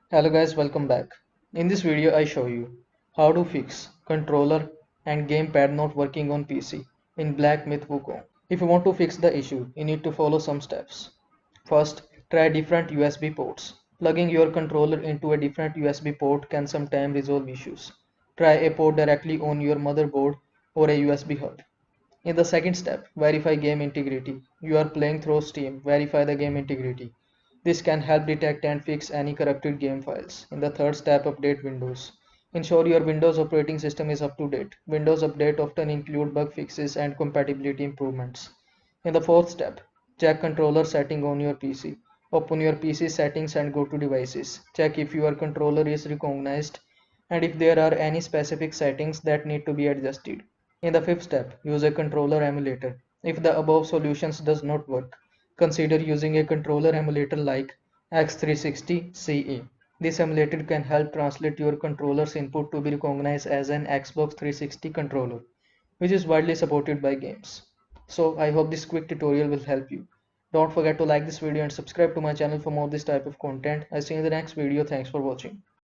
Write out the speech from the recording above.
Hello guys, welcome back. In this video I show you how to fix controller and gamepad not working on PC in Black Myth Wukong. If you want to fix the issue, you need to follow some steps. First, try different USB ports. Plugging your controller into a different USB port can sometimes resolve issues. Try a port directly on your motherboard or a USB hub. In the second step, verify game integrity. You are playing through Steam, verify the game integrity. This can help detect and fix any corrupted game files. In the third step, update Windows. Ensure your Windows operating system is up to date. Windows update often include bug fixes and compatibility improvements. In the fourth step, check controller setting on your PC. Open your PC settings and go to devices. Check if your controller is recognized and if there are any specific settings that need to be adjusted. In the fifth step, use a controller emulator. If the above solutions does not work, consider using a controller emulator like X360 CE. This emulator can help translate your controller's input to be recognized as an Xbox 360 controller, which is widely supported by games. So I hope this quick tutorial will help you. Don't forget to like this video and subscribe to my channel for more of this type of content. I'll see you in the next video. Thanks for watching.